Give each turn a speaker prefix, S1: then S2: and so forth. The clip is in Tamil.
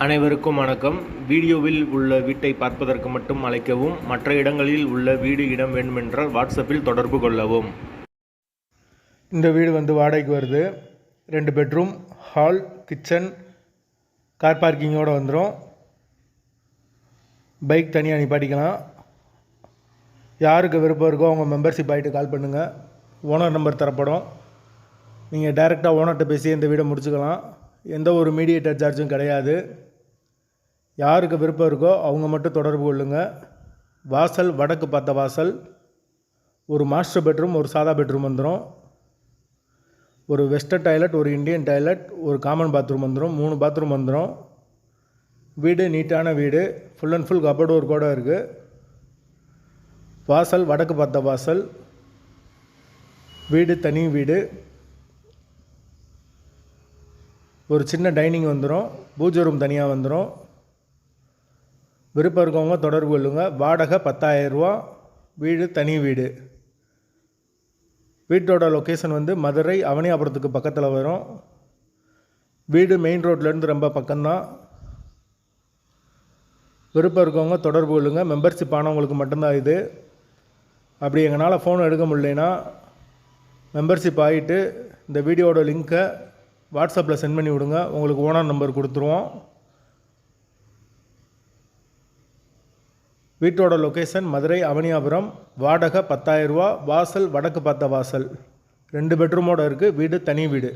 S1: அனைவருக்கும் வணக்கம். வீடியோவில் உள்ள வீட்டை பார்ப்பதற்கு மட்டும் அழைக்கவும். மற்ற இடங்களில் உள்ள வீடு இடம் வேண்டுமென்றால் வாட்ஸ்அப்பில் தொடர்பு கொள்ளவும்.
S2: இந்த வீடு வாடகைக்கு வருது. 2 பெட்ரூம், ஹால், கிச்சன், கார் பார்க்கிங்கோடு வந்துடும். பைக் தனியாக நிப்பாட்டிக்கலாம். யாருக்கு விருப்பம் இருக்கோ அவங்க மெம்பர்ஷிப் ஆகிட்டு கால் பண்ணுங்கள். ஓனர் நம்பர் தரப்படும். நீங்கள் டைரெக்டாக ஓனர்கிட்ட பேசி இந்த வீடை முடிச்சுக்கலாம். எந்த ஒரு மீடியேட்டர் சார்ஜும் கிடையாது. யாருக்கு விருப்பம் இருக்கோ அவங்க மட்டும் தொடர்பு கொள்ளுங்கள். வாசல் வடக்கு பார்த்த வாசல், ஒரு மாஸ்டர் பெட்ரூம், ஒரு சாதா பெட்ரூம் வந்துடும். ஒரு வெஸ்டர்ன் டாய்லெட், ஒரு இந்தியன் டாய்லெட், ஒரு காமன் பாத்ரூம் வந்துடும். 3 பாத்ரூம் வந்துடும். வீடு நீட்டான வீடு, ஃபுல் அண்ட் ஃபுல் கபோர்டு ஒரு கூட இருக்குது. வாசல் வடக்கு பார்த்த வாசல், வீடு தனி வீடு. ஒரு சின்ன டைனிங் வந்துடும். பூஜை ரூம் தனியாக வந்துடும். விருப்பம் இருக்கவங்க தொடர்பு கொள்ளுங்கள். வாடகை 10,000 ரூபா. வீடு தனி வீடு. வீட்டோட லொக்கேஷன் மதுரை அவனியாபுரத்துக்கு பக்கத்தில் வரும். வீடு மெயின் ரோட்லேருந்து ரொம்ப பக்கம்தான். விருப்பம் இருக்கவங்க தொடர்பு கொள்ளுங்கள். மெம்பர்ஷிப் ஆனவங்களுக்கு மட்டும்தான் இது. அப்படி எங்களால் ஃபோன் எடுக்க முடியலனா மெம்பர்ஷிப் ஆகிட்டு இந்த வீடியோட லிங்க்கை வாட்ஸ்அப்பில் சென்ட் பண்ணி விடுங்க. உங்களுக்கு ஓனர் நம்பர் கொடுத்துருவோம். வீட்டோட லொக்கேஷன் மதுரை அவனியாபுரம். வாடகை 10,000 ரூபா. வாசல் வடக்கு பார்த்த வாசல். 2 பெட்ரூமோடு இருக்குது. வீடு தனி வீடு.